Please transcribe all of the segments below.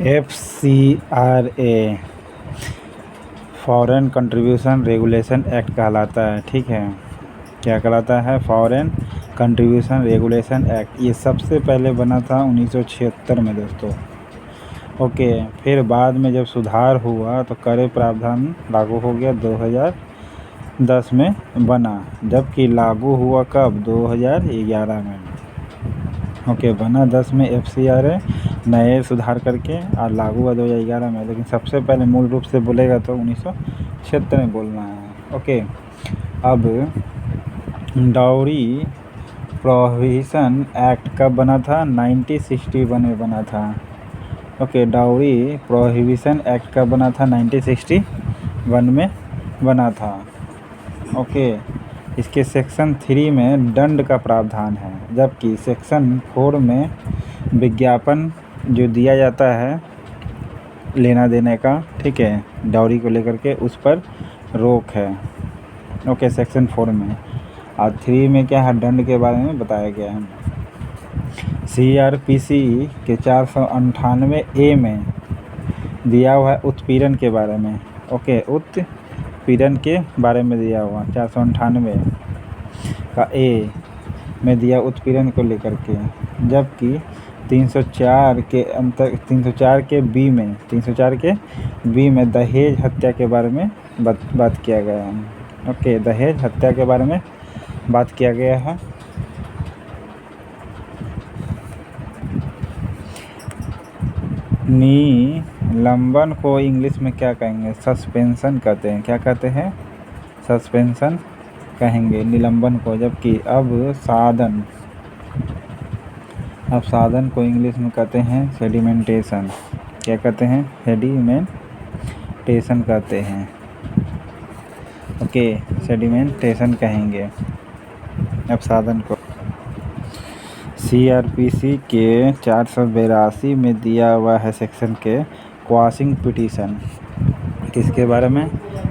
FCRA foreign contribution regulation act कहलाता है। ठीक है, क्या कहलाता है? Foreign contribution regulation act. ये सबसे पहले बना था 1976 में दोस्तों। ओके, फिर बाद में जब सुधार हुआ तो करे प्रावधान लागू हो गया 2010 में बना, जबकि लागू हुआ कब? 2011 में। ओके, बना 10 में FCRA नए सुधार करके और लागू हुआ 2011 में, लेकिन सबसे पहले मूल रूप से बोलेगा तो 1976 में बोलना है। ओके, अब डाउरी प्रोहिबिशन एक्ट कब बना था? 1961 में बना था। ओके, डाउरी प्रोहिबिशन एक्ट कब बना था? 1961 में बना था। ओके, इसके सेक्शन 3 में दंड का प्रावधान है, जबकि सेक्शन 4 में विज्ञापन जो दिया जाता है लेना देने का, ठीक है, डाउरी को लेकर के, उस पर रोक है। ओके, सेक्शन 4 में। और 3 में क्या है? दंड के बारे में बताया गया है। CRPC के 498A में दिया हुआ है उत्पीड़न के बारे में। ओके, उत्पीड़न के बारे में दिया हुआ 498 का A में दिया उत्पीड़न को लेकर के, जबकि 304 के B में दहेज हत्या के बारे में बात किया गया है। ओके, दहेज हत्या के बारे में बात किया गया है। निलंबन को इंग्लिश में क्या कहेंगे? सस्पेंशन कहते हैं। क्या कहते हैं? सस्पेंशन कहेंगे निलंबन को। जबकि अब साधन को इंग्लिश में कहते हैं सेडिमेंटेशन। क्या कहते हैं? सेडिमेंटेशन कहते हैं। ओके, सेडिमेंटेशन कहेंगे अब साधन को। CRPC के 482 में दिया हुआ है सेक्शन के क्वाशिंग पिटीशन। किसके बारे में?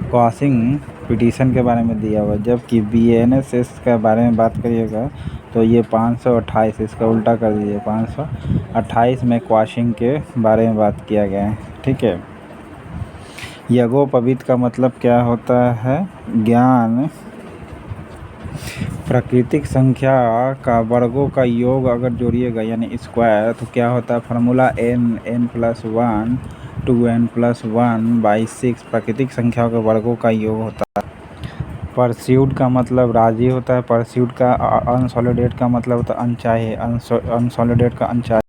क्वाशिंग पिटीशन के बारे में दिया हुआ। जबकि BNSS के बारे में बात करिएगा तो ये 528, इसका उल्टा कर दीजिए, 528 में क्वाशिंग के बारे में बात किया गया है। ठीक है, यज्ञोपवीत का मतलब क्या होता है? ज्ञान प्राकृतिक संख्या का वर्गों का योग अगर जोड़िएगा यानी स्क्वायर, तो क्या होता है? फार्मूला n+1 2n+1/6 प्राकृतिक संख्याओं के वर्गों का योग होता है। परस्यूड का मतलब राजी होता है। परस्यूड का अनसॉलिडेट का मतलब होता है अनचाहे। अनसॉलिडेट का अनचाहे।